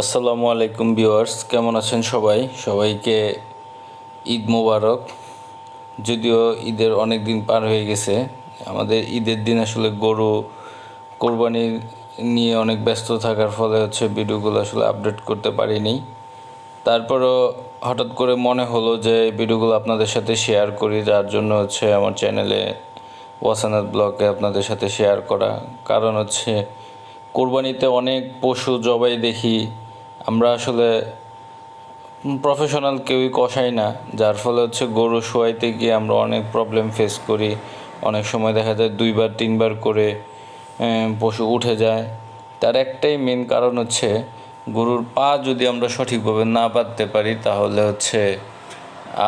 আসসালামু আলাইকুম ভিউয়ার্স, কেমন আছেন সবাই? সবাইকে ঈদ মোবারক। যদিও ঈদের অনেক দিন পার হয়ে গেছে, আমাদের ঈদের দিন আসলে গরু কোরবানি নিয়ে অনেক ব্যস্ত থাকার ফলে ভিডিওগুলো আসলে আপডেট করতে পারিনি। তারপরও হঠাৎ করে মনে হলো যে ভিডিওগুলো আপনাদের সাথে শেয়ার করি, যার জন্য আমার চ্যানেলে ওয়াসানাত ব্লগে আপনাদের সাথে শেয়ার করা। কারণ কোরবানিতে অনেক পশু জবাই দেখি, আমরা আসলে প্রফেশনাল কেউই কষাই না, যার ফলে গরু শোয়াইতে গিয়ে আমরা অনেক প্রবলেম ফেস করি। অনেক সময় দেখা যায় 2বার 3বার করে পশু উঠে যায়। তার একটাই মেন কারণ গরুর পা যদি আমরা সঠিকভাবে না বাঁধতে পারি তাহলে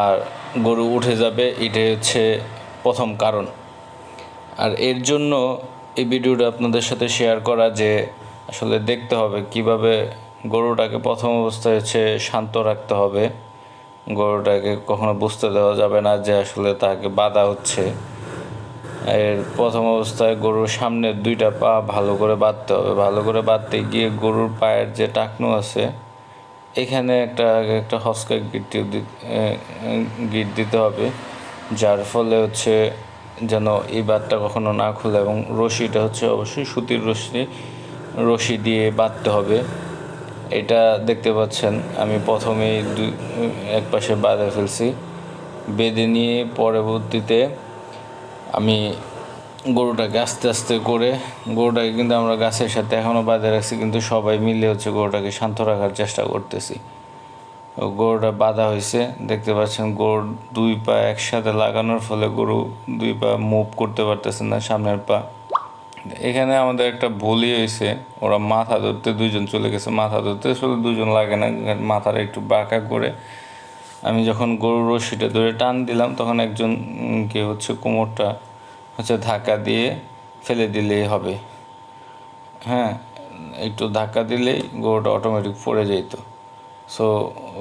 আর গরু উঠে যাবে, এটাই প্রথম কারণ। আর এর জন্য এই ভিডিওটা আপনাদের সাথে শেয়ার করা যে আসলে দেখতে হবে কিভাবে গরুটাকে প্রথম অবস্থায় শান্ত রাখতে হবে। গরুটাকে কখনো বুঝতে দেওয়া যাবে না যে আসলে তাকে বাধা হচ্ছে। এর প্রথম অবস্থায় গরুর সামনের 2টা পা ভালো করে বাঁধতে হবে। ভালো করে বাঁধতে গিয়ে গরুর পায়ের যে টাকনু আছে এখানে একটা হস্কা গিট দিতে হবে, যার ফলে যেন এই বাতটা কখনো না খুলে। এবং রশিটা অবশ্যই সুতির রশি দিয়ে বাঁধতে হবে। এটা দেখতে পাচ্ছেন আমি প্রথমেই এক পাশে বাঁধে ফেলছি। বেঁধে নিয়ে পরবর্তীতে আমি গরুটাকে আস্তে আস্তে করে, গরুটাকে কিন্তু আমরা গাছের সাথে এখনও বাঁধে রাখছি, কিন্তু সবাই মিলে গরুটাকে শান্ত রাখার চেষ্টা করতেছি। গরুটা বাঁধা হয়েছে, দেখতে পাচ্ছেন গরুর 2 পা একসাথে লাগানোর ফলে গরু 2 পা মুভ করতে পারতেছে না, সামনের পা। এখানে আমাদের একটা ভুলই হয়েছে, ওরা মাথা ধরতে 2জন চলে গেছে। মাথা ধরতে আসলে 2জন লাগে না, মাথাটা একটু বাঁকা করে আমি যখন গরুর রশিটা ধরে টান দিলাম তখন একজনকে কোমরটা ধাক্কা দিয়ে ফেলে দিলেই হবে। হ্যাঁ, একটু ধাক্কা দিলেই গরুটা অটোমেটিক পড়ে যেত। সো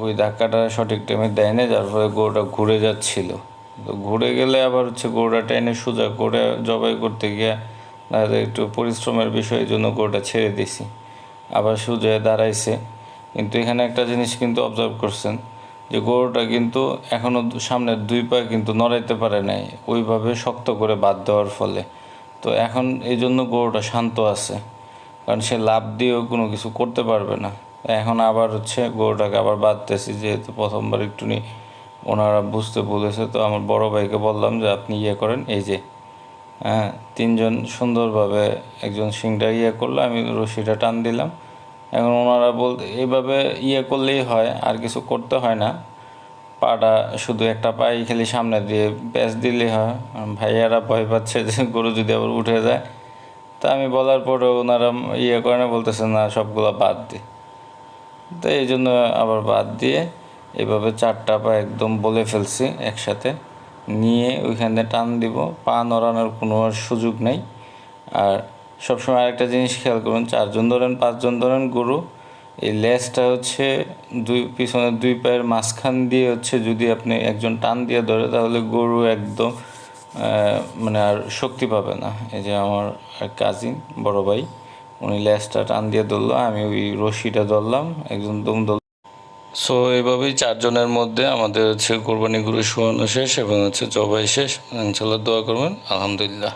ওই ধাক্কাটা সঠিক টাইমে দেয় না, যার ফলে গরুটা ঘুরে যাচ্ছিল। তো ঘুরে গেলে আবার গরুটা টেনে সোজা করে জবাই করতে গিয়ে একটু পরিশ্রমের বিষয়ের জন্য গরুটা ছেড়ে দিছি, আবার সোজা দাঁড়াইছে। কিন্তু এখানে একটা জিনিস কিন্তু অবজার্ভ করছেন যে গরুটা কিন্তু এখনও সামনের 2 পা কিন্তু নড়াইতে পারে নাই, ওইভাবে শক্ত করে বাঁধ দেওয়ার ফলে। তো এখন এই জন্য গরুটা শান্ত আছে, কারণ সে লাভ দিয়েও কোনো কিছু করতে পারবে না। এখন আবার গরুটাকে আবার বাঁধতেছি, যেহেতু প্রথমবার একটুনি ওনারা বুঝতে বলেছে। তো আমার বড় ভাইকে বললাম যে আপনি করেন, এই যে 3জন সুন্দরভাবে একজন শিংটা করলো, আমি রশিটা টান দিলাম। এখন ওনারা এইভাবে করলেই হয়, আর কিছু করতে হয় না। পাটা শুধু একটা পাই খালি সামনে দিয়ে প্যাঁচ দিলেই হয়। ভাইয়ারা ভয় পাচ্ছে যে গরু যদি আবার উঠে যায়। তা আমি বলার পরে ওনারা করে না, বলতেছে না সবগুলো বাদ দিই। তো এই জন্য আবার বাদ দিয়ে এভাবে 4টা পা একদম বলে ফেলছি একসাথে নিয়ে ওইখানে টান দিব। পা নড়ানোর কোনো সুযোগ নেই। আর সবসময় আরেকটা জিনিস খেয়াল করুন, 4জন ধরেন 5জন ধরেন গরু, এই লেজটা পিছনের 2 পায়ের মাঝখান দিয়ে যদি আপনি একজন টান দিয়ে ধরে তাহলে গরু একদম মানে আর শক্তি পাবে না। এই যে আমার কাজিন বড় ভাই, উনি লেজটা টান দিয়ে ধরলো, আমি ওই রশিটা ধরলাম, একজন দম ধরল। সো এভাবেই 4জনের মধ্যে আমাদের কোরবানি গরু শোয়ানো শেষ এবং জবাই শেষ। ইনশাল্লাহ দোয়া করবেন। আলহামদুলিল্লাহ।